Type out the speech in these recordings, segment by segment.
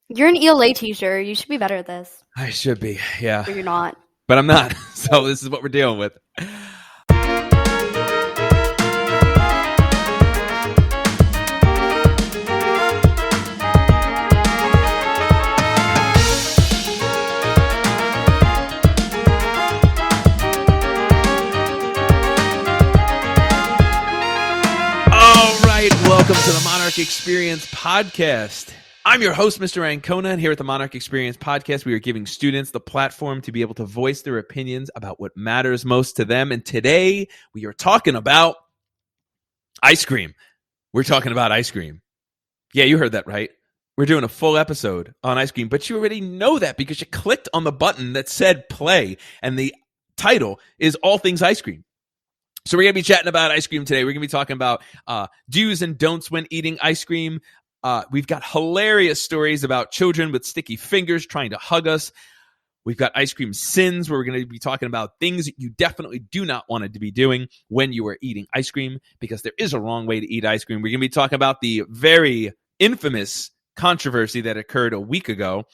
You're an ELA teacher. You should be better at this. I should be, yeah. But you're not. But I'm not. So this is what we're dealing with. Welcome to the Monarch Experience Podcast. I'm your host, Mr. Ancona, and here at the Monarch Experience Podcast, we are giving students the platform to be able to voice their opinions about what matters most to them. And today, we are talking about ice cream. We're talking about ice cream. Yeah, you heard that right. We're doing a full episode on ice cream, but you already know that because you clicked on the button that said play, and the title is All Things Ice Cream. So we're going to be chatting about ice cream today. We're going to be talking about do's and don'ts when eating ice cream. We've got hilarious stories about children with sticky fingers trying to hug us. We've got ice cream sins where we're going to be talking about things that you definitely do not want to be doing when you are eating ice cream, because there is a wrong way to eat ice cream. We're going to be talking about the very infamous controversy that occurred a week ago,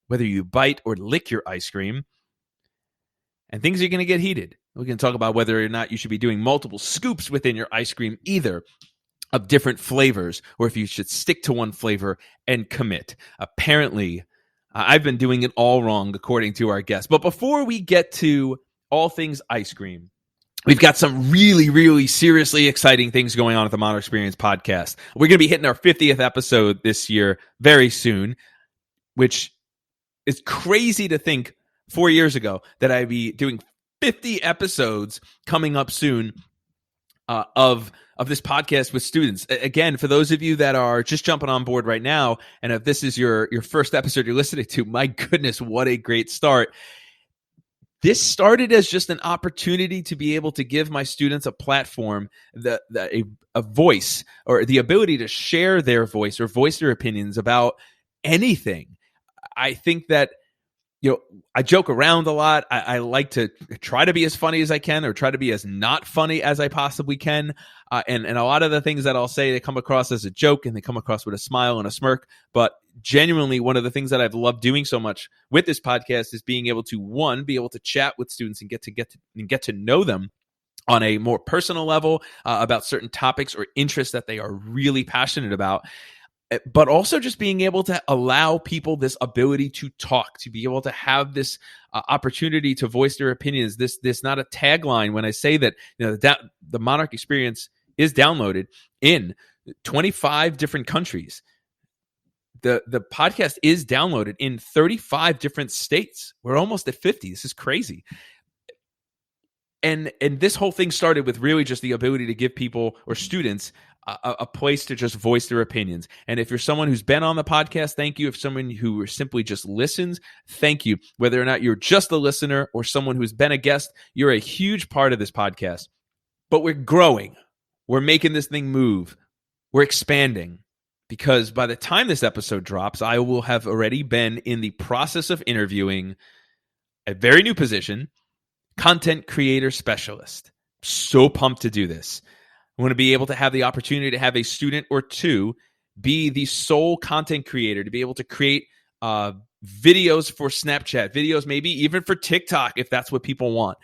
whether you bite or lick your ice cream, and things are going to get heated. We're going to talk about whether or not you should be doing multiple scoops within your ice cream, either of different flavors, or if you should stick to one flavor and commit. Apparently, I've been doing it all wrong, according to our guest. But before we get to all things ice cream, we've got some really, really seriously exciting things going on at the Monarch Experience Podcast. We're going to be hitting our 50th episode this year very soon, which is crazy to think 4 years ago that I'd be doing 50 episodes coming up soon of this podcast with students. Again, for those of you that are just jumping on board right now, and if this is your first episode you're listening to, my goodness, what a great start. This started as just an opportunity to be able to give my students a platform, a voice, or the ability to share their voice or voice their opinions about anything. I think that, I joke around a lot. I like to try to be as funny as I can, or try to be as not funny as I possibly can. And a lot of the things that I'll say, they come across as a joke and they come across with a smile and a smirk. But genuinely, one of the things that I've loved doing so much with this podcast is being able to, one, be able to chat with students and get to know them on a more personal level about certain topics or interests that they are really passionate about. But also just being able to allow people this ability to talk, to be able to have this opportunity to voice their opinions. This not a tagline when I say that, the Monarch Experience is downloaded in 25 different countries. The podcast is downloaded in 35 different states. We're almost at 50. This is crazy. And this whole thing started with really just the ability to give people or students a place to just voice their opinions. And if you're someone who's been on the podcast, thank you. If someone who simply just listens, thank you. Whether or not you're just a listener or someone who's been a guest, you're a huge part of this podcast. But we're growing. We're making this thing move. We're expanding. Because by the time this episode drops, I will have already been in the process of interviewing a very new position, content creator specialist. So pumped to do this. I want to be able to have the opportunity to have a student or two be the sole content creator, to be able to create videos for Snapchat, videos maybe even for TikTok if that's what people want,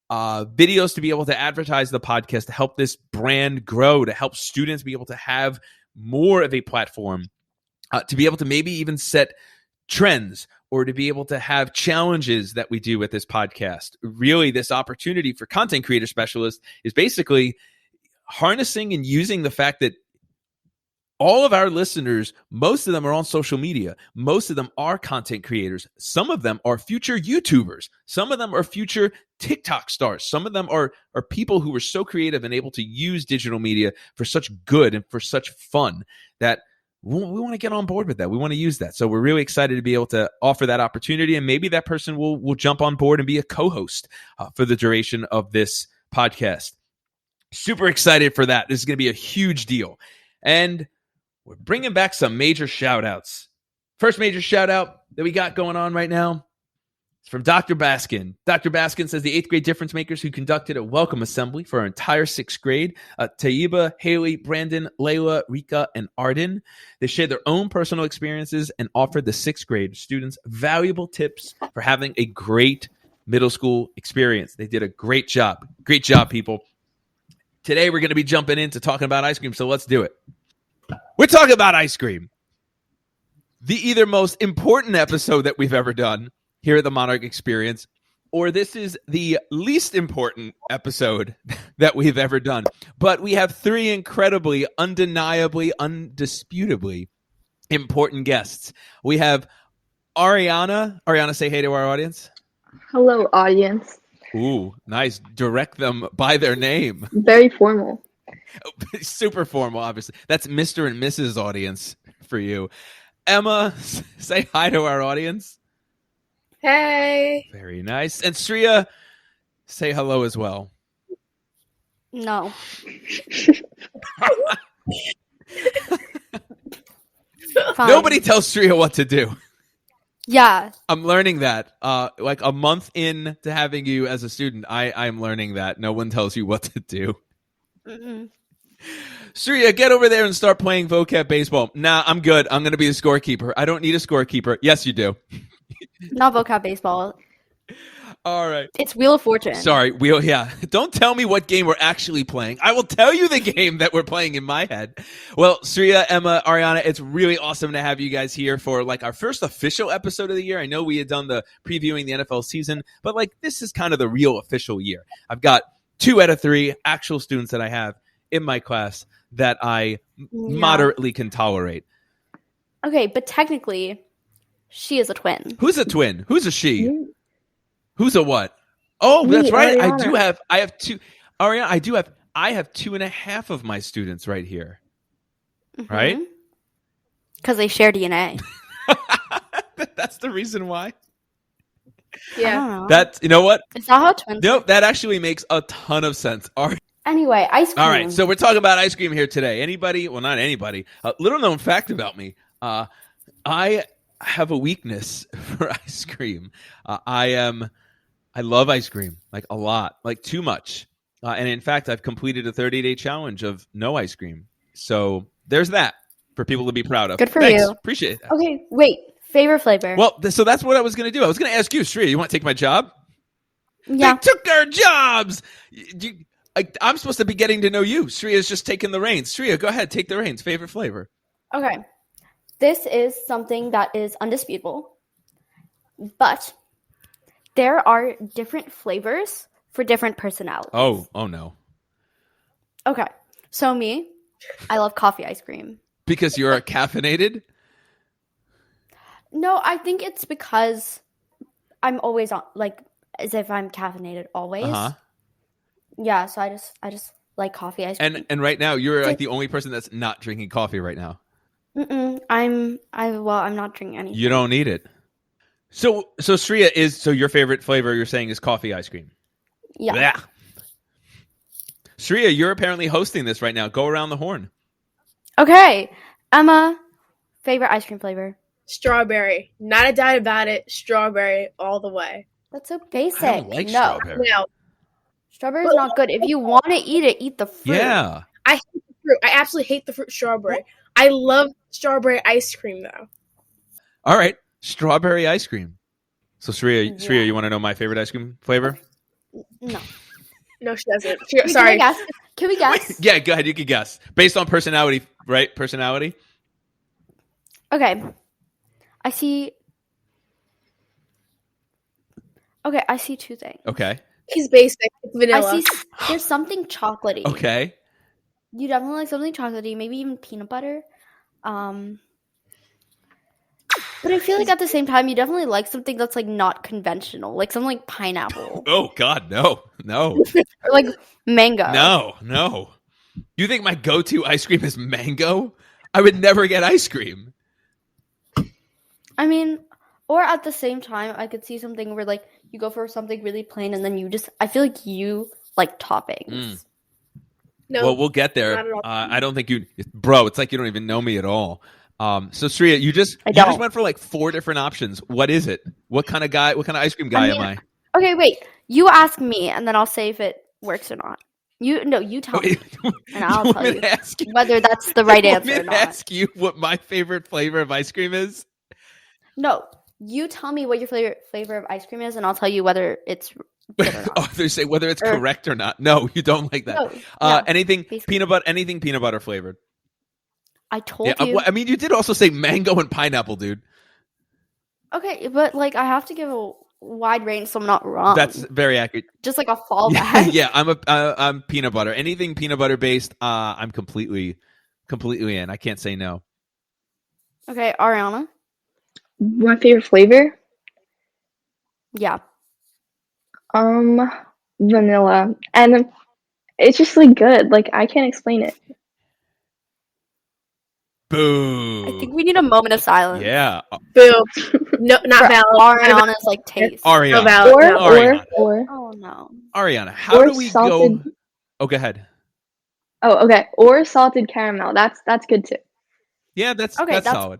videos to be able to advertise the podcast, to help this brand grow, to help students be able to have more of a platform, to be able to maybe even set trends, or to be able to have challenges that we do with this podcast. Really, this opportunity for content creator specialists is basically harnessing and using the fact that all of our listeners, most of them are on social media. Most of them are content creators. Some of them are future YouTubers. Some of them are future TikTok stars. Some of them are people who are so creative and able to use digital media for such good and for such fun that we want to get on board with that. We want to use that. So we're really excited to be able to offer that opportunity. And maybe that person will jump on board and be a co-host for the duration of this podcast. Super excited for that. This is going to be a huge deal. And we're bringing back some major shout outs. First major shout out that we got going on right now, It's from Dr. Baskin. Dr. Baskin says the 8th grade difference makers who conducted a welcome assembly for our entire 6th grade, Taiba, Haley, Brandon, Layla, Rika, and Arden. They shared their own personal experiences and offered the 6th grade students valuable tips for having a great middle school experience. They did a great job. Great job, people. Today, we're going to be jumping into talking about ice cream, so let's do it. We're talking about ice cream. The either most important episode that we've ever done here at the Monarch Experience, or this is the least important episode that we've ever done. But we have 3 incredibly, undeniably, undisputably important guests. We have Arianna. Arianna, say hey to our audience. Hello, audience. Ooh, nice. Direct them by their name. Very formal. Super formal, obviously. That's Mr. and Mrs. audience for you. Emma, say hi to our audience. Hey. Very nice. And Sriya, say hello as well. No. Fine. Nobody tells Sriya what to do. Yeah. I'm learning that. Like a month in to having you as a student, I'm learning that. No one tells you what to do. Mm-mm. Sriya, get over there and start playing vocab baseball. Nah, I'm good. I'm going to be the scorekeeper. I don't need a scorekeeper. Yes, you do. Not vocab baseball. All right. It's Wheel of Fortune. Sorry, yeah. Don't tell me what game we're actually playing. I will tell you the game that we're playing in my head. Well, Sriya, Emma, Arianna, it's really awesome to have you guys here for like our first official episode of the year. I know we had done the previewing the NFL season, but like this is kind of the real official year. I've got 2 out of 3 actual students that I have in my class that I moderately can tolerate. Okay, but technically, she is a twin. Who's a twin? Who's a she? Who's a what? Oh, that's right. Arianna. I have 2. Arianna, I have 2.5 of my students right here. Mm-hmm. Right? Because they share DNA. That's the reason why. I Yeah. don't know. That's, you know what? Is that how twins Nope, that actually makes a ton of sense. Anyway, ice cream. All right, so we're talking about ice cream here today. Anybody? Well, not anybody. Little known fact about me. I have a weakness for ice cream. I love ice cream, like a lot, like too much. And in fact, I've completed a 30-day challenge of no ice cream. So there's that for people to be proud of. Good for Thanks. you. Appreciate it. Okay, wait. Favorite flavor? Well, so that's what I was going to do. I was going to ask you, Sriya, you want to take my job? yeah. They took our jobs. I'm supposed to be getting to know you. Sriya's just taking the reins. Sriya, go ahead. Take the reins. Favorite flavor? Okay. This is something that is undisputable. But there are different flavors for different personalities. Oh no. Okay. So me, I love coffee ice cream. Because you're caffeinated? No, I think it's because I'm always on, like, as if I'm caffeinated always. Uh-huh. Yeah, so I just like coffee ice cream. And right now you're like the only person that's not drinking coffee right now. I'm not drinking anything. You don't need it. So Sriya your favorite flavor you're saying is coffee ice cream. Yeah. Blech. Sriya, you're apparently hosting this right now. Go around the horn. Okay. Emma, favorite ice cream flavor? Strawberry. Not a doubt about it. Strawberry all the way. That's so basic. I don't like no. strawberry. Now, Strawberry is not good. If you want to eat it, eat the fruit. Yeah. I hate the fruit. I absolutely hate the fruit strawberry. I love strawberry ice cream though. All right. Strawberry ice cream. So Sriya, Yeah. you want to know my favorite ice cream flavor? No. No, she doesn't. Wait, Sorry. Can we guess? Yeah, go ahead. You can guess. Based on personality, right? Personality? Okay. I see 2 things. Okay. He's basic. It's vanilla. I see there's something chocolatey. Okay. You definitely like something chocolatey, maybe even peanut butter. But I feel like at the same time, you definitely like something that's like not conventional, like something like pineapple Oh God, no. or like mango. No. You think my go-to ice cream is mango? I would never get ice cream. I mean, or at the same time, I could see something where like you go for something really plain, and then I feel like you like toppings. No. Well, we'll get there. Not at all. I don't think bro, it's like you don't even know me at all. So Sriya, you just don't. went for like 4 different options. What is it? What kind of ice cream guy am I? Okay, wait. You ask me, and then I'll say if it works or not. You tell me, and I'll tell you whether that's the right answer or not. Ask you what my favorite flavor of ice cream is? No, you tell me what your flavor of ice cream is, and I'll tell you whether it's good or not. Oh, they say whether it's correct or not. No, you don't like that. No, anything basically. anything peanut butter flavored. I told you. Well, I mean, you did also say mango and pineapple, dude. Okay, but like I have to give a wide range, so I'm not wrong. That's very accurate. Just like a fallback. Yeah, I'm peanut butter. Anything peanut butter based, I'm completely in. I can't say no. Okay, Arianna. My favorite flavor? Yeah. Vanilla. And it's just like good. Like I can't explain it. Boo. I think we need a moment of silence. Yeah. Boo. No, not valid. Ariana's like taste. Arianna. No valid. Or Oh no. Arianna, how do we go? Oh, go ahead. Oh, okay. Or salted caramel. That's good too. Yeah, that's solid.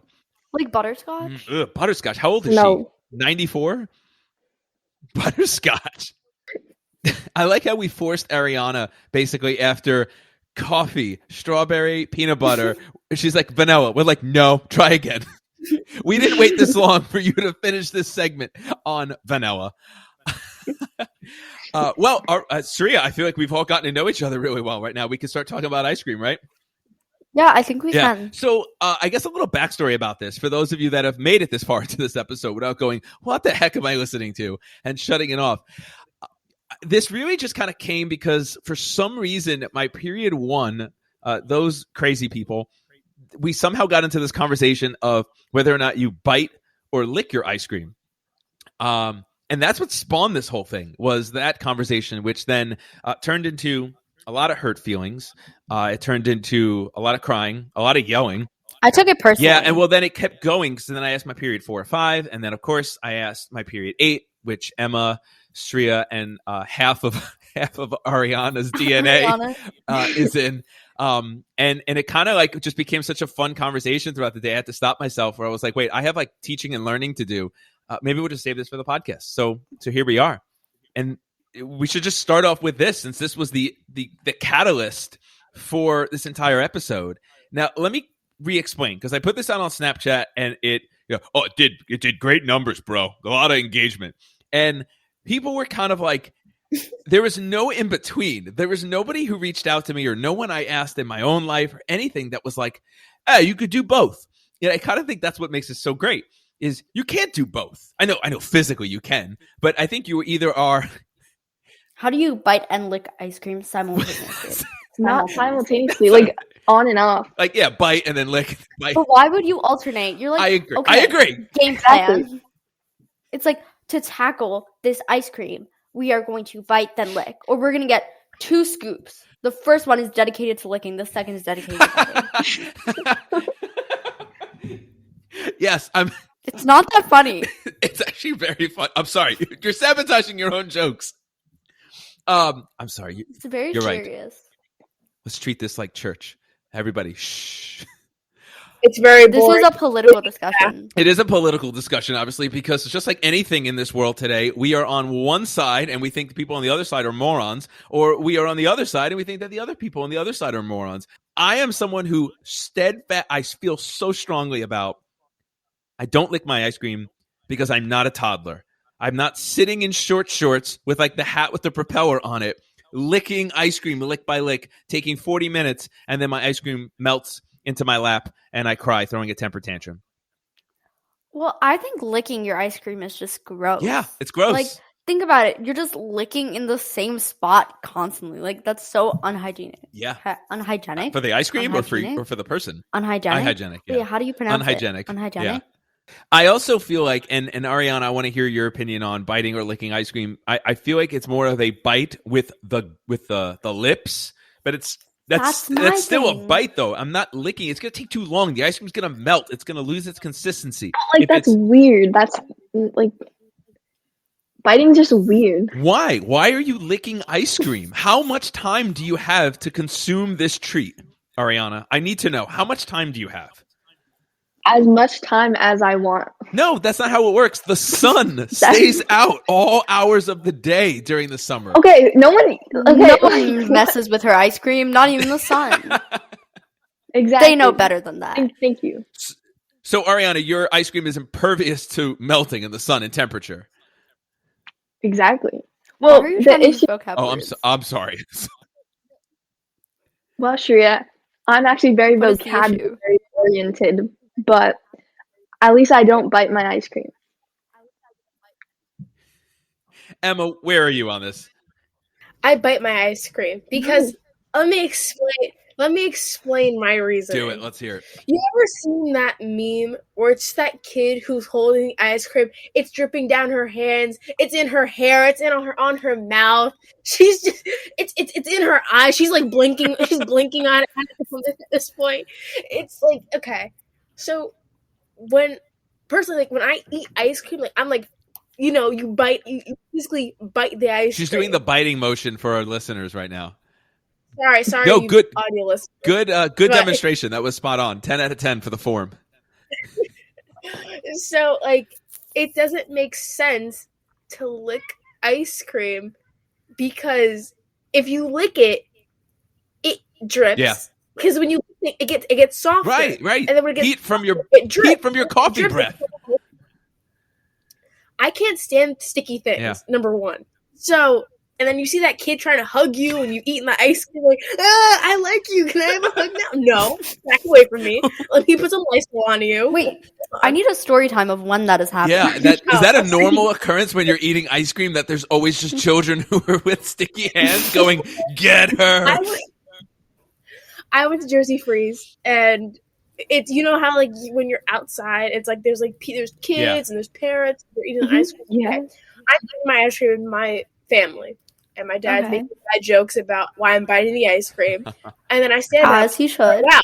Like butterscotch? Butterscotch. How old is she? 94? Butterscotch. I like how we forced Arianna basically after coffee, strawberry, peanut butter. She's like, vanilla. We're like, no, try again. We didn't wait this long for you to finish this segment on vanilla. Sriya, I feel like we've all gotten to know each other really well right now. We can start talking about ice cream, right? Yeah, I think we can. So I guess a little backstory about this for those of you that have made it this far into this episode without going, what the heck am I listening to? And shutting it off. This really just kind of came because for some reason, my period 1, those crazy people, we somehow got into this conversation of whether or not you bite or lick your ice cream. And that's what spawned this whole thing, was that conversation, which then turned into a lot of hurt feelings. It turned into a lot of crying, a lot of yelling. I took it personally. Yeah, and well, then it kept going. So then I asked my period 4 or 5, and then of course I asked my period 8, which Emma, Sriya, and half of Arianna's DNA is in. And it kind of like just became such a fun conversation throughout the day. I had to stop myself where I was like, wait, I have like teaching and learning to do. Maybe we'll just save this for the podcast. So here we are. And we should just start off with this, since this was the catalyst for this entire episode. Now, let me re-explain, because I put this out on Snapchat and it did great numbers, bro. A lot of engagement. And people were kind of like, there was no in between. There was nobody who reached out to me, or no one I asked in my own life or anything that was like, hey, you could do both. Yeah, I kind of think that's what makes it so great, is you can't do both. I know physically you can, but I think you either are. How do you bite and lick ice cream simultaneously? Not simultaneously, like on and off. Like, yeah, bite and then lick. Bite. But why would you alternate? You're like, I agree. Okay, I agree. Game plan. It's like, to tackle this ice cream, we are going to bite then lick, or we're going to get 2 scoops. The first one is dedicated to licking. The second is dedicated to biting. Yes, It's not that funny. It's actually very fun. I'm sorry. You're sabotaging your own jokes. I'm sorry. It's very you're serious. Right. Let's treat this like church. Everybody, shh. It's very boring. This was a political discussion. It is a political discussion, obviously, because it's just like anything in this world today. We are on one side and we think the people on the other side are morons, or we are on the other side and we think that the other people on the other side are morons. I am someone who I feel so strongly about, I don't lick my ice cream because I'm not a toddler. I'm not sitting in short shorts with like the hat with the propeller on it, licking ice cream lick by lick, taking 40 minutes, and then my ice cream melts into my lap and I cry, throwing a temper tantrum. Well, I think licking your ice cream is just gross. Yeah, it's gross. Like, think about it. You're just licking in the same spot constantly. Like, that's so unhygienic. Yeah. Unhygienic? For the ice cream or for the person? Unhygienic? Unhygienic, yeah. Wait, how do you pronounce unhygienic. it? Unhygienic? Yeah. I also feel like, and Arianna, I want to hear your opinion on biting or licking ice cream. I feel like it's more of a bite with the lips, but that's still a bite though. I'm not licking. It's gonna take too long. The ice cream's gonna melt. It's gonna lose its consistency. Like, that's weird. That's like, biting's just weird. Why? Why are you licking ice cream? How much time do you have to consume this treat, Arianna? I need to know. How much time do you have? as much time as I want. No, that's not how it works. The sun stays out all hours of the day during the summer. Okay, no one. Okay, No one messes with her ice cream, not even the sun. exactly. They know better than that. Thank you. So, Arianna, your ice cream is impervious to melting in the sun and temperature. Exactly. Why Well, are you the trying to use issue. vocab Oh, words? I'm sorry. Well, Sriya, I'm actually very What is the issue? vocabulary oriented, but at least I don't bite my ice cream. Emma, where are you on this? I bite my ice cream because let me explain my reasoning. Do it. Let's hear it. You ever seen that meme where it's that kid who's holding the ice cream? It's dripping down her hands. It's in her hair. It's on her mouth. She's just it's in her eyes. She's like blinking. She's blinking on it at this point. It's like, okay. So when I eat ice cream, like I'm like, you basically bite the ice She's cream. doing the biting motion for our listeners right now. Sorry. No, you good. audio listeners. Good But- demonstration. That was spot on. 10 out of 10 for the form. So, like, it doesn't make sense to lick ice cream because if you lick it, it drips. Yeah. Because when you lick it, it gets softer. Right. And then when it gets Heat from your it drips. heat from your coffee Drips. breath. I can't stand sticky things. Yeah. Number one. So, and then you see that kid trying to hug you and you eating the ice cream, like, I like you. Can I have a hug now? No, back away from me. Let me put some Lysol on you. Wait, I need a story time of when that has happened. Yeah, is that a normal occurrence when you're eating ice cream that there's always just children who are with sticky hands going, get her? I went to Jersey Freeze, and it's, you know how, like, when you're outside, it's like there's there's kids and there's parents, they're eating ice cream. Yeah. Okay. I'm eating my ice cream with my family, and my dad's making bad jokes about why I'm biting the ice cream, and then I stand up. As he should. Wow.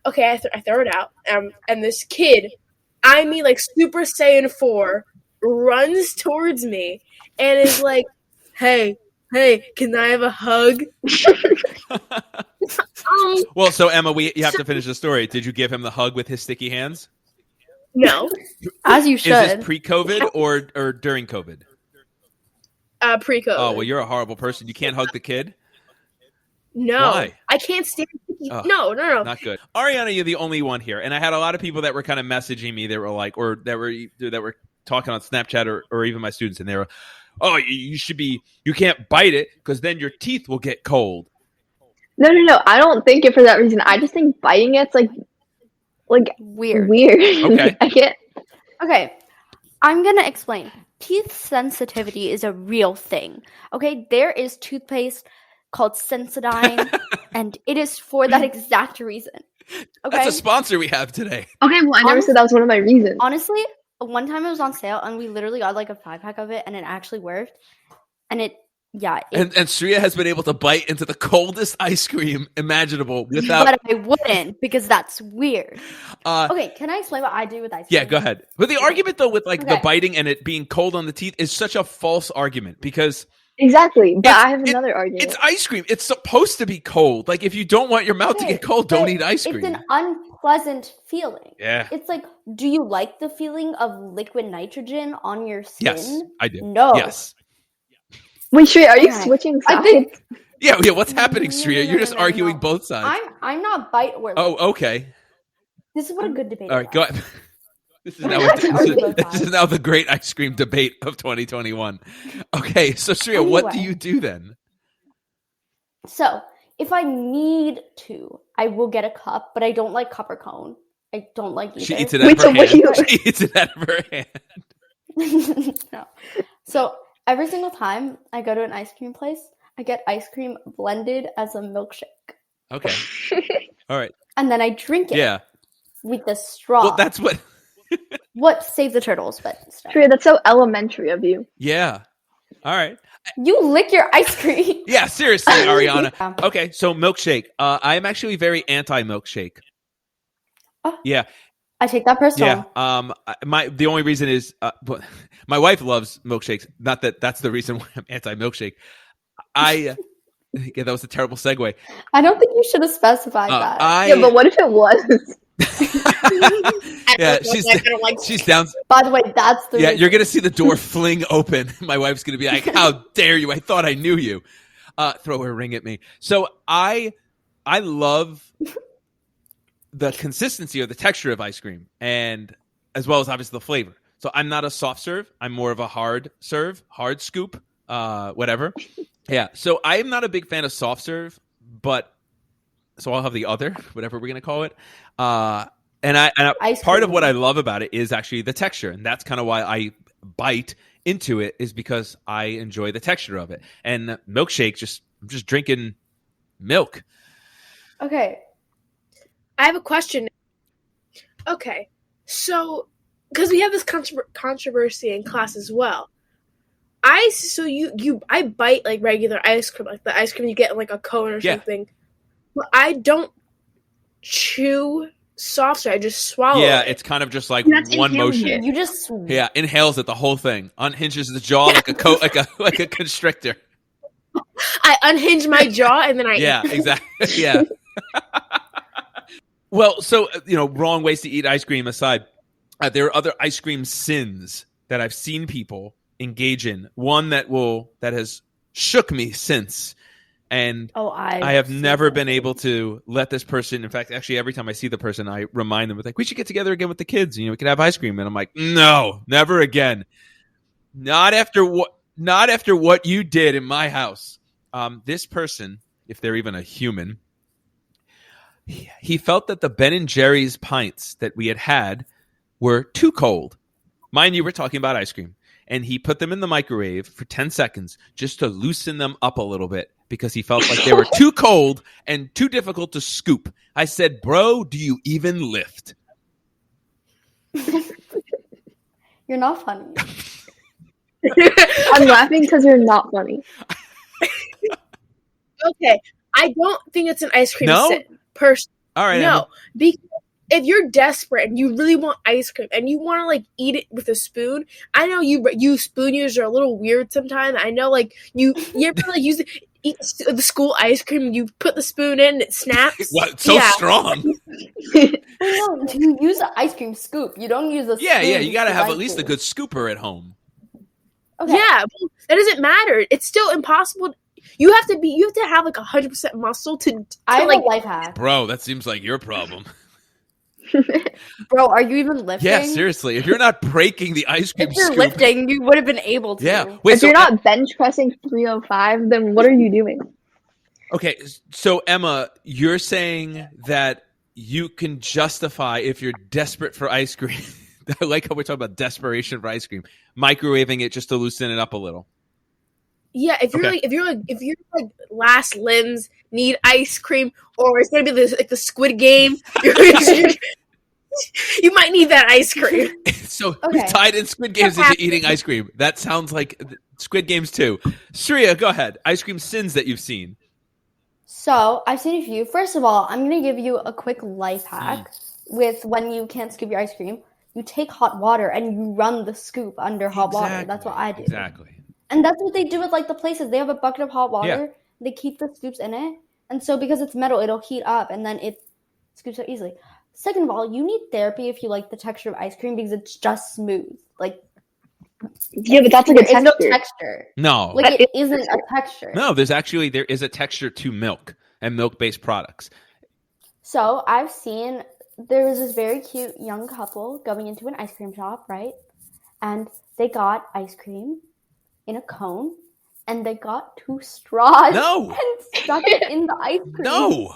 Okay, I throw it out, and this kid, I mean, like Super Saiyan 4, runs towards me and is like, "Hey, can I have a hug?" Well, so Emma, you have to finish the story. Did you give him the hug with his sticky hands? No, As you Is should. this pre-COVID or during COVID? Pre-COVID. Oh, well, you're a horrible person. You can't hug the kid? No, Why? I can't stand. Oh, No. Not good. Arianna, you're the only one here. And I had a lot of people that were kind of messaging me. They were like, or that were talking on Snapchat or even my students. And they were, oh, you can't bite it because then your teeth will get cold. No. I don't think it for that reason. I just think biting it's like Weird. Okay. I can't. Okay, I'm gonna explain. Teeth sensitivity is a real thing. Okay, there is toothpaste called Sensodyne, and it is for that exact reason. Okay, That's a sponsor we have today. Okay, well, I never said that was one of my reasons. honestly, one time it was on sale, and we literally got like a 5-pack of it, and it actually worked. And And Sriya has been able to bite into the coldest ice cream imaginable without. but I wouldn't because that's weird. Uh, Okay, can I explain what I do with ice cream? Yeah, go ahead. But the argument though with the Okay. biting and it being cold on the teeth is such a false argument because Exactly, but It's- I have another argument. it's ice cream. It's supposed to be cold. Like if you don't want your mouth to Okay, get cold, don't but eat ice cream. It's an unpleasant feeling. Yeah. It's like, do you like the feeling of liquid nitrogen on your skin? Yes, I do. No. Yes. Wait, Shrey, are you Okay. switching I sides? think- Yeah. What's happening, No, Sriya? no, You're just no, arguing no. both sides. I'm not bite or lick. Oh, okay. This is what a good debate All is. right, go ahead. This is We're now not gonna argue both this is sides. now the great ice cream debate of 2021. Okay, so Sriya, what do Anyway. you do then? So, if I need to, I will get a cup, but I don't like cup or cone. I don't like either. She eats it out Wait, of so her what hand. do you- She eats it out of her hand. No. So, every single time I go to an ice cream place, I get ice cream blended as a milkshake. Okay. All right. And then I drink it Yeah. with the straw. Well, that's what. What save the turtles, but still. Shrey, that's so elementary of you. Yeah. All right. You lick your ice cream. Yeah. Seriously, Arianna. Yeah. Okay. So milkshake. I am actually very anti-milkshake. Oh. Yeah. I take that personal. Yeah. The only reason is my wife loves milkshakes. Not that that's the reason why I'm anti-milkshake. I Yeah, that was a terrible segue. I don't think you should have specified that. Yeah, but what if it was? Yeah, I don't like she's down. By the way, that's the Yeah, reason. you're gonna see the door fling open. My wife's gonna be like, "How dare you? I thought I knew you." Throw her ring at me. So I love the consistency or the texture of ice cream, and as well as obviously the flavor. So I'm not a soft serve. I'm more of a hard serve, hard scoop, whatever. Yeah. So I am not a big fan of soft serve, but so I'll have the other, whatever we're gonna call it. And Ice part of cream. what I love about it is actually the texture, and that's kind of why I bite into it, is because I enjoy the texture of it. And milkshake, I'm just drinking milk. Okay. I have a question. Okay, so because we have this controversy in class as well. I bite like regular ice cream, like the ice cream you get in like a cone or Yeah. something. But I don't chew soft serve. I just swallow. Yeah, it. it's kind of just like That's one inhaling motion. it. You just Yeah, inhales it the whole thing, unhinges the jaw like a like a constrictor. I unhinge my jaw and then I Yeah, exactly. Yeah. Well, so wrong ways to eat ice cream aside, there are other ice cream sins that I've seen people engage in. One that has shook me since, and I have never been able to let this person. In fact, actually, every time I see the person, I remind them, like, we should get together again with the kids. We can have ice cream, and I'm like, no, never again. Not after what you did in my house. This person, if they're even a human, he felt that the Ben & Jerry's pints that we had were too cold. Mind you, we're talking about ice cream. And he put them in the microwave for 10 seconds just to loosen them up a little bit because he felt like they were too cold and too difficult to scoop. I said, bro, do you even lift? You're not funny. I'm laughing because you're not funny. Okay, I don't think it's an ice cream No? sin. Personally, All right. no, because if you're desperate and you really want ice cream and you want to like eat it with a spoon, I know you spoon users are a little weird sometimes. I know like you ever like eat the school ice cream and you put the spoon in and it snaps. What? So strong. No, you use an ice cream scoop. You don't use a spoon. Yeah. You got to to have bite at least a food. good scooper at home. Okay. Yeah, but that doesn't matter. It's still impossible. You have to have like 100% muscle to I have like a life hack. Bro, that seems like your problem. Bro, are you even lifting? Yeah, seriously. If you're not breaking the ice cream If you're scoop. lifting, you would have been able to. Yeah. Wait, If you're not bench pressing 305, then what are you doing? Okay, so Emma, you're saying that you can justify if you're desperate for ice cream. I like how we're talking about desperation for ice cream. Microwaving it just to loosen it up a little. Yeah, if you're Okay. if you're like last limbs need ice cream, or it's gonna be the Squid Game, you might need that ice cream. So we Okay. tied in Squid Games into eating ice cream. That sounds like Squid Games too. Sriya, go ahead. Ice cream sins that you've seen. So, I've seen a few. First of all, I'm going to give you a quick life hack with when you can't scoop your ice cream. You take hot water and you run the scoop under hot water. That's what I do. Exactly. And that's what they do with like the places. They have a bucket of hot water. Yeah. They keep the scoops in it. And so because it's metal, it'll heat up and then it scoops out easily. Second of all, you need therapy if you like the texture of ice cream because it's just smooth. Like, Yeah, but that's like a it's no texture. texture. No. Like, it isn't a texture. No, there is a texture to milk and milk-based products. So I've seen there was this very cute young couple going into an ice cream shop, right? And they got ice cream in a cone, and they got 2 straws No. and stuck it in the ice cream. No.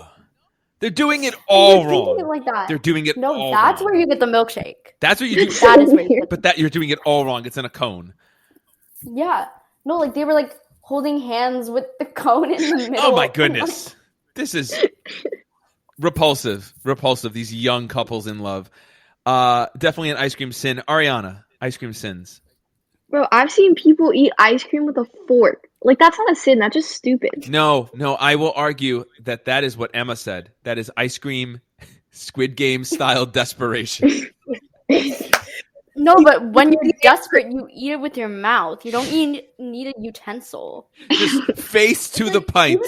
They're doing it And all you're thinking it wrong. like that. They're doing it No, all that's wrong. where you get the milkshake. That's what you do. That is where you get. But that you're doing it all wrong. It's in a cone. Yeah. No, like they were like holding hands with the cone in the middle. Oh my and, goodness. This is repulsive. These young couples in love. Definitely an ice cream sin. Arianna, ice cream sins. Bro, I've seen people eat ice cream with a fork. Like, that's not a sin. That's just stupid. No, I will argue that is what Emma said. That is ice cream, Squid Game style desperation. No, No, but when you're desperate, you eat it with your mouth. You don't need a utensil. Just face to the pint.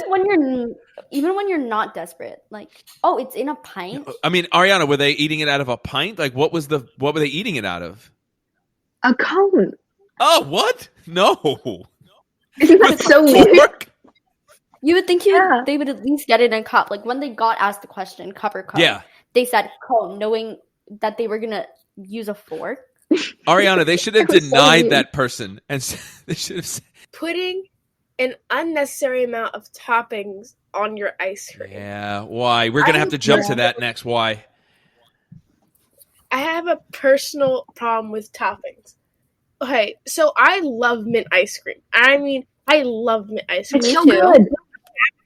Even when you're not desperate, like, oh, it's in a pint. I mean, Arianna, were they eating it out of a pint? Like, what were they eating it out of? A cone. Oh, what? No. Isn't that so weird? You would think Yeah. they would at least get it in a cup. Like when they got asked the question, cup or cone, Yeah. they said cone, knowing that they were gonna use a fork. Arianna, they should have That was so denied weird. that person, and they should have said, Putting an unnecessary amount of toppings on your ice cream. "Yeah, why? We're gonna have to jump to that next. Why?" I have a personal problem with toppings. Okay, so I love mint ice cream. I mean, I love mint ice cream. It's Me so too. good.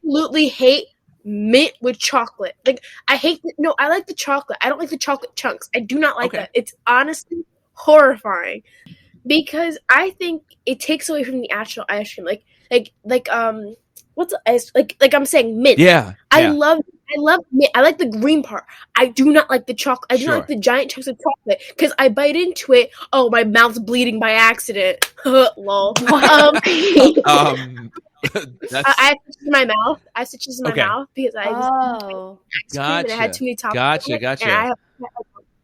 Absolutely hate mint with chocolate. Like, I like the chocolate. I don't like the chocolate chunks. I do not like Okay. that. It's honestly horrifying because I think it takes away from the actual ice cream. What's the ice? Like I'm saying mint. Yeah. I love mint. I like the green part. I do not like the chocolate. I do Sure. not like the giant chunks of chocolate because I bite into it. Oh, my mouth's bleeding by accident. Lol. That's, I have stitches in my mouth. I have stitches in my Okay. mouth because I just Oh, ice cream and I had too many toppings. Gotcha, on it, gotcha. And I have,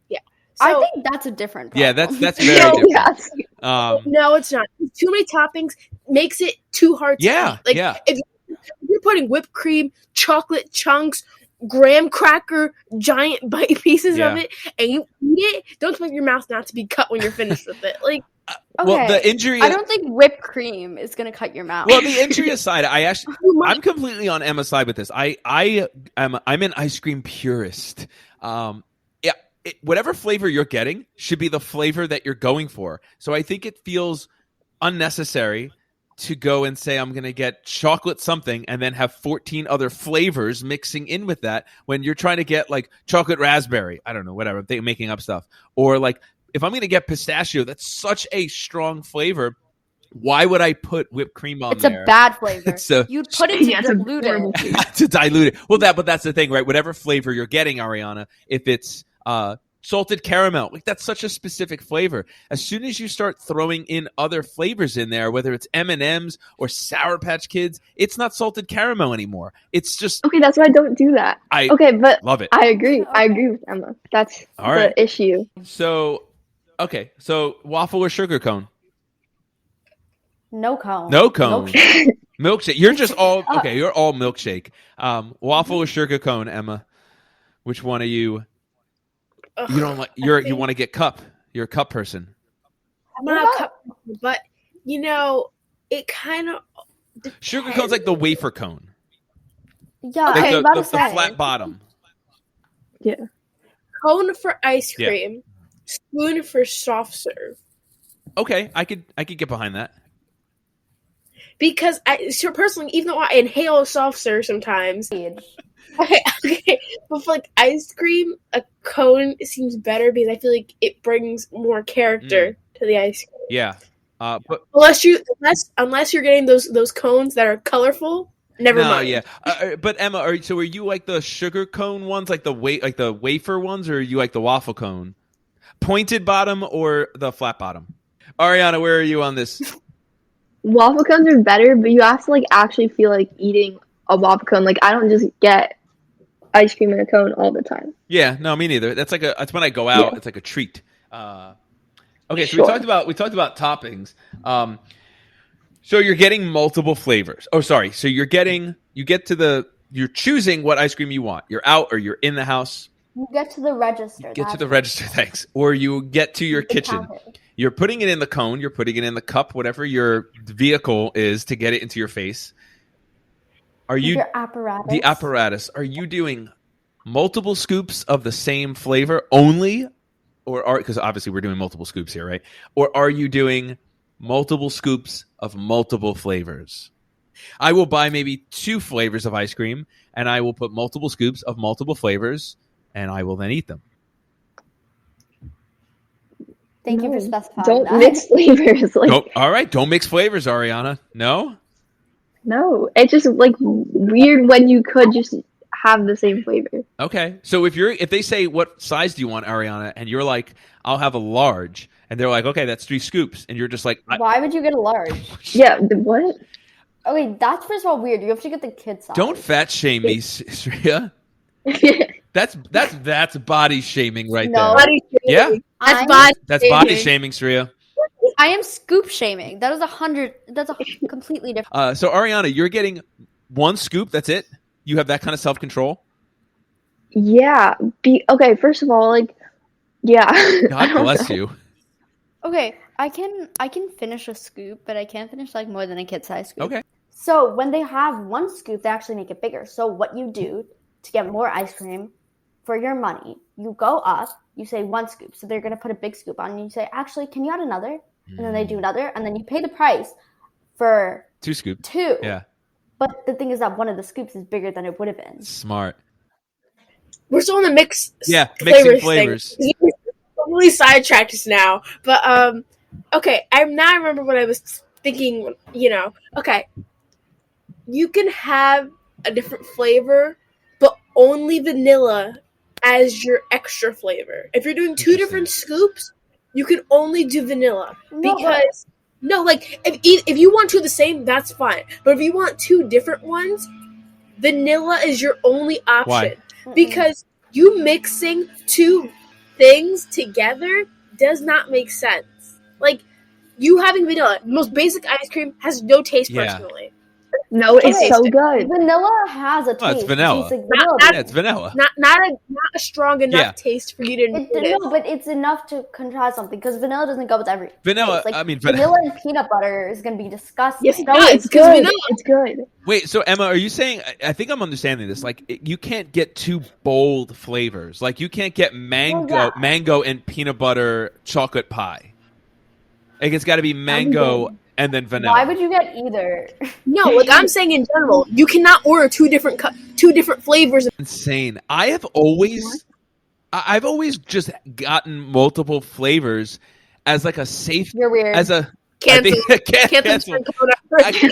yeah. I So, think that's a different problem. yeah, that's very No, different. Yes. no, it's not. Too many toppings makes it too hard to Yeah, eat. Like, yeah. if you're putting whipped cream, chocolate chunks, graham cracker, giant bite pieces Yeah. of it, and you eat it, don't expect your mouth not to be cut when you're finished with it. Like, Okay. Well, the injury. I don't think whipped cream is gonna cut your mouth. Well, the injury aside, too much. I'm completely on Emma's side with this. I'm an ice cream purist. Yeah, whatever flavor you're getting should be the flavor that you're going for. So I think it feels unnecessary to go and say I'm going to get chocolate something and then have 14 other flavors mixing in with that when you're trying to get like chocolate raspberry. I don't know, whatever. They're making up stuff. Or like if I'm going to get pistachio, that's such a strong flavor. Why would I put whipped cream on it's there? a bad flavor. It's a- You'd put it to Yeah, it's a dilute horrible it. thing. to dilute it. Well, but that's the thing, right? Whatever flavor you're getting, Arianna, if it's salted caramel, like that's such a specific flavor. As soon as you start throwing in other flavors in there, whether it's M&Ms or Sour Patch Kids, it's not salted caramel anymore. It's just Okay, that's why I don't do that. I Okay, but love it. I agree. I Okay. agree with Emma. That's All the right. issue. So waffle or sugar cone? No cone. No cone. Milkshake. Milkshake. You're just all okay. You're all milkshake. Waffle or sugar cone, Emma? Which one are you? Ugh, You don't like. I You think want to get cup. You're a cup person. I'm What not about- a cup, but it kind of Sugar cone's like the wafer cone, Yeah, like I was the, about the, to the say. flat bottom. cone for ice Yeah. cream, spoon for soft serve. Okay, I could get behind that. Because personally, even though I inhale a soft serve sometimes, okay, but for like ice cream, a cone seems better because I feel like it brings more character to the ice cream. Yeah, but Unless you're getting those cones that are colorful, never no, mind. yeah. But Emma, are you like the sugar cone ones, like the wafer ones, or are you like the waffle cone, pointed bottom or the flat bottom? Arianna, where are you on this? Waffle cones are better, but you have to like actually feel like eating a waffle cone. Like I don't just get ice cream in a cone all the time. Yeah, no, me neither. That's when I go out. Yeah. It's like a treat. Okay, so Sure. we talked about toppings. So you're getting multiple flavors. Oh, sorry. So you're choosing what ice cream you want. You're out or you're in the house. You get to the register. Get to the register, thanks. Or you get to your kitchen. You're putting it in the cone. You're putting it in the cup, whatever your vehicle is to get it into your face. Are you Your apparatus. the apparatus? Are you doing multiple scoops of the same flavor only, or because obviously we're doing multiple scoops here, right? Or are you doing multiple scoops of multiple flavors? I will buy maybe 2 flavors of ice cream, and I will put multiple scoops of multiple flavors, and I will then eat them. Thank you for No, specifying Don't that. mix flavors. Like All right, don't mix flavors, Arianna. No. no, it's just like weird when you could just have the same flavor. Okay. So if they say what size do you want, Arianna, and you're like, I'll have a large, And they're like, okay, that's 3 scoops. And you're just like, Why would you get a large? Yeah, what? Okay, that's first of all weird. You have to get the kid size. don't fat shame me, Sriya. That's body shaming right No. there. Body Yeah, shaming. I'm- that's body shaming, Sriya. I am scoop shaming. That is 100. That's a completely different. So Arianna, you're getting 1 scoop. That's it. You have that kind of self-control. Yeah. Okay, first of all, like, yeah. I God don't bless know. you. Okay, I can finish a scoop, but I can't finish like more than a kid size scoop. Okay. So when they have 1 scoop, they actually make it bigger. So what you do to get more ice cream for your money, you go up, you say 1 scoop. So they're gonna put a big scoop on, and you say, actually, can you add another? And then they do another, and then you pay the price for 2 scoops. 2. Yeah. But the thing is that one of the scoops is bigger than it would have been. Smart. We're still in the mix. Yeah, mixing flavors. Thing. Totally sidetracked us now, but okay. I remember what I was thinking. Okay, you can have a different flavor, but only vanilla as your extra flavor. If you're doing 2 different scoops, you can only do vanilla because if you want 2 of the same, that's fine. But if you want 2 different ones, vanilla is your only option. Why? Because you mixing 2 things together does not make sense. Like, you having vanilla, the most basic ice cream, has no taste personally. No, it's Okay, so good. Vanilla has a taste. Oh, it's vanilla. It tastes like vanilla. Yeah, it's vanilla. Not a strong enough taste for you to notice. No, but it's enough to contrast something because vanilla doesn't go with every Vanilla. taste. Like, I mean, vanilla and peanut butter is going to be disgusting. Yes, it No, does. it's 'cause good. vanilla- It's good. Wait, so Emma, are you saying? I think I'm understanding this. Like, you can't get 2 bold flavors. Like, you can't get mango and peanut butter chocolate pie. Like, it's got to be mango and then vanilla. Why would you get either? No, like I'm saying in general, you cannot order 2 different flavors. Insane. I've always just gotten multiple flavors as like a safe. You're weird. As a Cancel. Cancel.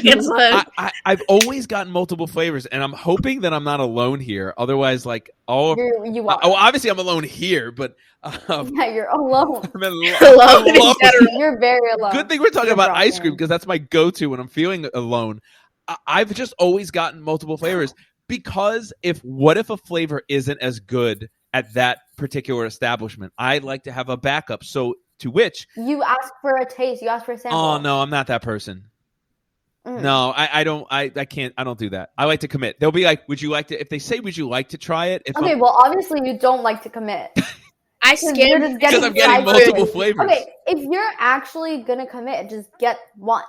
Cancel. I've always gotten multiple flavors, and I'm hoping that I'm not alone here. Otherwise, like all of, You are. obviously I'm alone here, but Yeah, you're alone. I'm Alone in general. You're very alone. Good thing we're talking You're about broken. ice cream because that's my go-to when I'm feeling alone. I've just always gotten multiple flavors because what if a flavor isn't as good at that particular establishment? I like to have a backup. So to which You ask for a taste. You ask for a sample. oh no, I'm not that person. No, I don't. I can't. I don't do that. I like to commit. They'll be like, "Would you like to?" If they say, "Would you like to try it?" Okay, well, obviously you don't like to commit. I You're scanned just because I'm getting fried multiple food. flavors. Okay, if you're actually gonna commit, just get 1.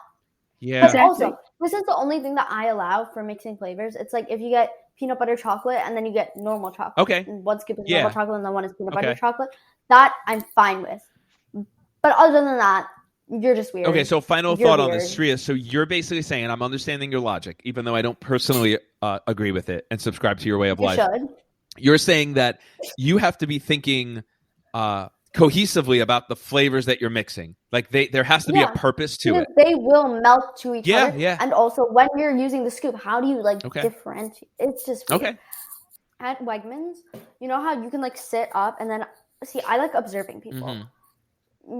Yeah. But also, this is the only thing that I allow for mixing flavors. It's like if you get peanut butter chocolate and then you get normal chocolate. Okay. And 1 scoop is Yeah. normal chocolate and then 1 is peanut butter Okay. chocolate. That I'm fine with. But other than that, you're just weird. Okay, so final You're thought on this, weird. Sriya. So you're basically saying, I'm understanding your logic, even though I don't personally agree with it and subscribe to your way of You life. should. You're saying that you have to be thinking cohesively about the flavors that you're mixing. Like there has to be a Yeah. purpose to Because it. they will melt to each Yeah, other. yeah. And also, when you're using the scoop, how do you Okay. differentiate? It's just weird. Okay. At Wegmans, you know how you can sit up and then see. I like observing people. Mhm.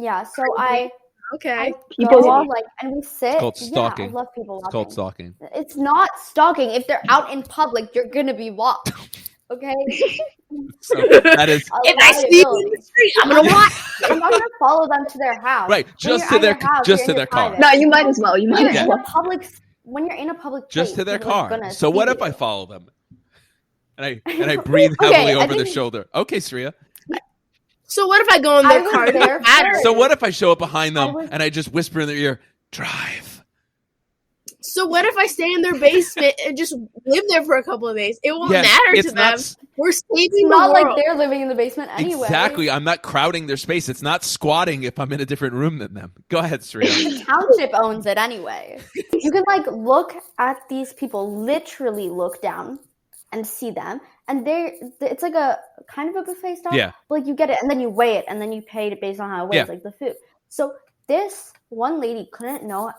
Yeah, so I Okay. People go watch. and we sit. It's called Yeah, stalking. I love people It's watching. called stalking. It's not stalking. If they're out in public, you're gonna be watched. Okay. So that is If I see you in the street, I'm gonna watch. I'm not gonna follow them to their house. right. When Just you're to at their your house, just you're to in their your car. private. No, you might as well. You When might you're as in well. a public, when you're in a public place, Just to their people are car. gonna So what see if I you. follow them? And I breathe Okay, heavily I over their think- shoulder. Okay, Sriya. So what if I go in I their was car? It there doesn't matter. first. So what if I show up behind them I was- and I just whisper in their ear, "Drive." So what if I stay in their basement and just live there for a couple of days? It won't Yeah, matter it's to not them. s- We're saving It's the not world. like they're living in the basement anyway. Exactly. I'm not crowding their space. It's not squatting if I'm in a different room than them. Go ahead, Sriya. The township owns it anyway. You can look at these people, literally look down and see them, and it's like a kind of a buffet style. Yeah. But you get it, and then you weigh it, and then you pay it based on how it weighs, Yeah. like the food. So this one lady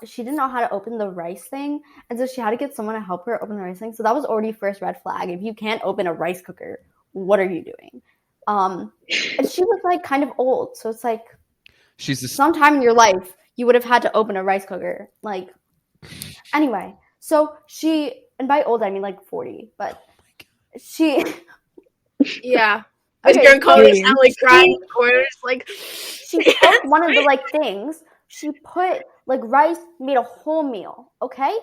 she didn't know how to open the rice thing, and so she had to get someone to help her open the rice thing. So that was already first red flag. If you can't open a rice cooker, what are you doing? And she was kind of old, so it's like. sometime in your life you would have had to open a rice cooker. Like, anyway, so she, and by old I mean like 40, but she. Yeah. Okay, You're in college, so sound like crying in the corners, like. She took one of the like things. She put like rice, made a whole meal. Okay,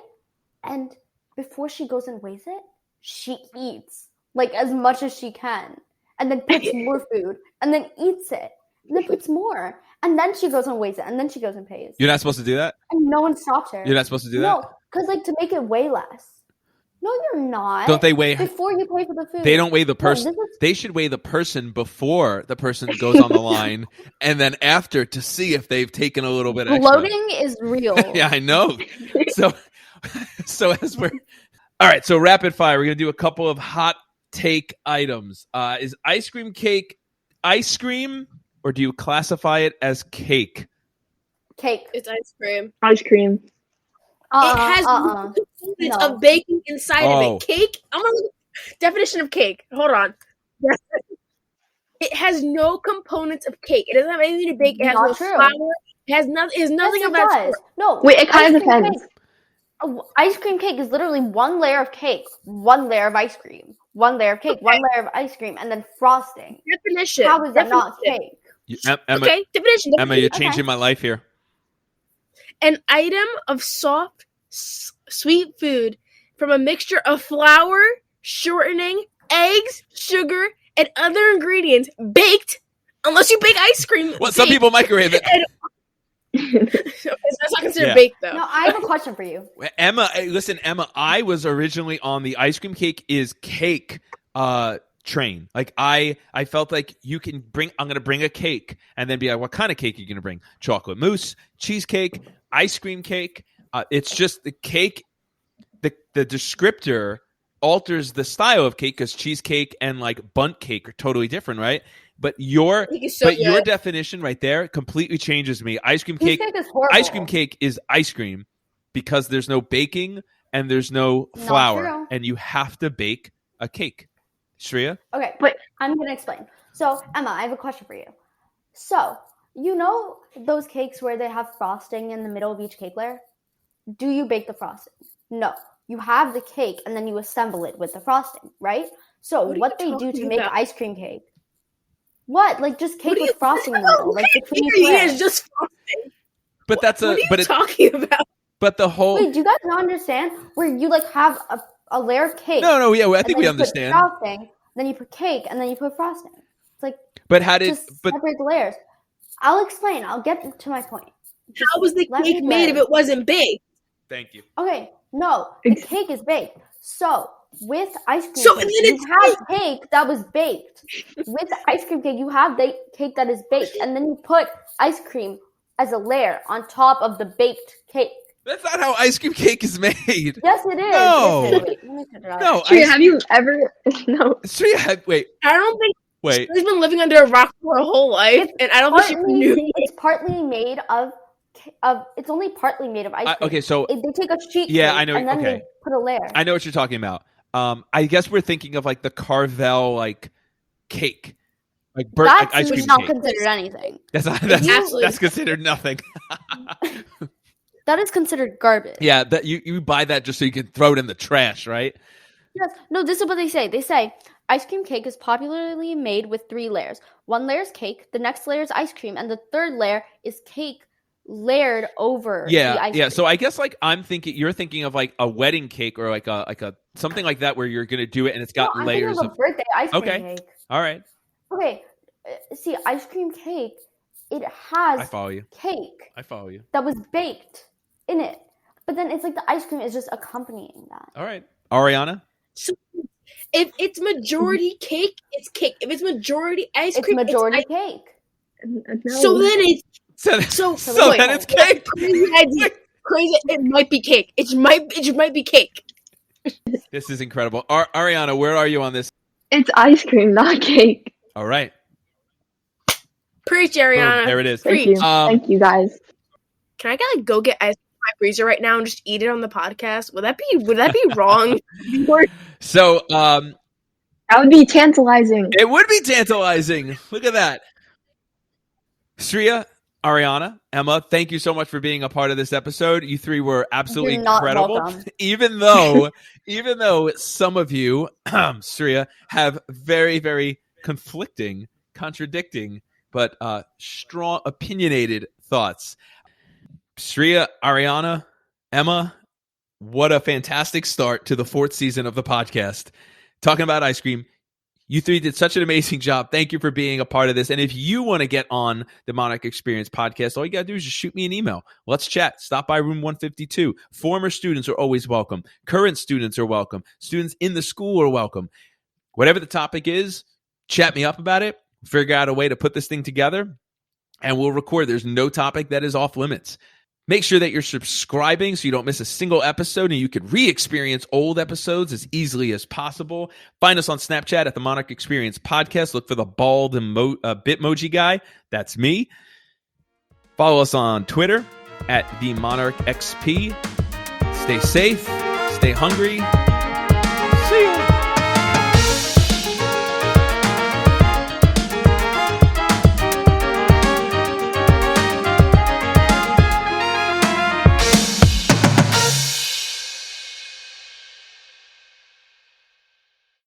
and before she goes and weighs it, she eats like as much as she can, and then puts more food, and then eats it, and then puts more, and then she goes and weighs it, and then she goes and pays. You're not supposed to do that? And no one stopped her. You're not supposed to do that? No, because like to make it weigh less. No, you're not. Don't they weigh? Before you pay for the food. They don't weigh the person. No, They should weigh the person before the person goes on the line, and then after to see if they've taken a little bit extra. Bloating is real. Yeah, I know. So as we're all right, so rapid fire. We're gonna do a couple of hot take items. Is ice cream cake ice cream, or do you classify it as cake? Cake. It's ice cream. Ice cream. It has no components of baking inside of it. Cake. I'm gonna look at definition of cake. Hold on. It has no components of cake. It doesn't have anything to bake. It has no flour. It has nothing. It has nothing of that sort. No. Wait, it kind of depends. Ice cream cake is literally one layer of cake, one layer of ice cream, one layer of cake, one layer of ice cream, and then frosting. Definition. How is that not cake? Emma, okay, definition. Emma, you're changing my life here. An item of soft, sweet food from a mixture of flour, shortening, eggs, sugar, and other ingredients baked, unless you bake ice cream. Well, some people microwave it. That's not considered baked, though. No, I have a question for you. Emma, listen, Emma, I was originally on the ice cream cake is cake train. Like I felt like you can I'm going to bring a cake and then be like, what kind of cake are you going to bring? Chocolate mousse, cheesecake, ice cream cake. It's just the cake. The descriptor alters the style of cake because cheesecake and like bundt cake are totally different, right? But your definition right there completely changes me. Ice cream cake is horrible. Ice cream cake is ice cream because there's no baking and there's no flour, and you have to bake a cake. Sriya? Okay, but I'm going to explain. So, Emma, I have a question for you. So, you know those cakes where they have frosting in the middle of each cake layer? Do you bake the frosting? No. You have the cake and then you assemble it with the frosting, right? So, what they do to make ice cream cake? What? Like just cake with frosting in the middle, like between each layer. It's just frosting. But that's what are you talking about? But the whole. Wait, do you guys not understand where you like have a layer of cake? No, yeah, I think we understand. Frosting, then you put cake, and then you put frosting. It's like. But how did? Separate the layers. I'll explain. I'll get to my point. How was the cake made if it wasn't baked? Thank you. Okay, no, the cake is baked. So. With ice cream cake, you have cake that was baked. With ice cream cake, you have the cake that is baked. And then you put ice cream as a layer on top of the baked cake. That's not how ice cream cake is made. Yes, it is. No. Yes, it is. Let me figure it out. No. Sriya, have you ever... No. Sriya, wait. I don't think... Wait. She's been living under a rock for her whole life, and I don't think she knew. It's partly made of... It's only partly made of ice cream. Okay, so... They take a sheet cake I know, and then they put a layer. I know what you're talking about. I guess we're thinking of like the Carvel like cake, like that's ice cream not cake. Considered anything. That's considered nothing. That is considered garbage. Yeah, that you buy that just so you can throw it in the trash, right? Yes. No, this is what they say. They say ice cream cake is popularly made with 3 layers. One layer is cake, the next layer is ice cream, and the third layer is cake layered over the ice cream. So I guess like you're thinking of like a wedding cake or like a something like that where you're gonna do it and it's got layers of birthday ice cream cake. All right. Okay. See, ice cream cake, it has I follow you. Cake. I follow you. That was baked in it. But then it's like the ice cream is just accompanying that. All right. Arianna? So if it's majority cake, it's cake. If it's majority ice cream, it's majority cake. No. So then it's So then it's cake. Crazy idea. Crazy. It might be cake. It just might be cake. This is incredible. Arianna, where are you on this? It's ice cream, not cake. All right. Preach, Arianna. Boom, there it is. Thank you. Thank you, guys. Can I go get ice cream in my freezer right now and just eat it on the podcast? Would that be wrong? So that would be tantalizing. It would be tantalizing. Look at that. Sriya, Arianna, Emma, thank you so much for being a part of this episode. You three were absolutely You're not incredible. welcome. Even though some of you, Sriya, have very, very conflicting, contradicting, but strong, opinionated thoughts. Sriya, Arianna, Emma, what a fantastic start to the 4th season of the podcast. Talking about ice cream. You three did such an amazing job. Thank you for being a part of this. And if you want to get on the Monarch Experience podcast, all you got to do is just shoot me an email. Let's chat. Stop by room 152. Former students are always welcome. Current students are welcome. Students in the school are welcome. Whatever the topic is, chat me up about it. Figure out a way to put this thing together, and we'll record. There's no topic that is off limits. Make sure that you're subscribing so you don't miss a single episode, and you can re-experience old episodes as easily as possible. Find us on Snapchat at the Monarch Experience Podcast. Look for the bald Bitmoji guy. That's me. Follow us on Twitter at the Monarch XP. Stay safe. Stay hungry.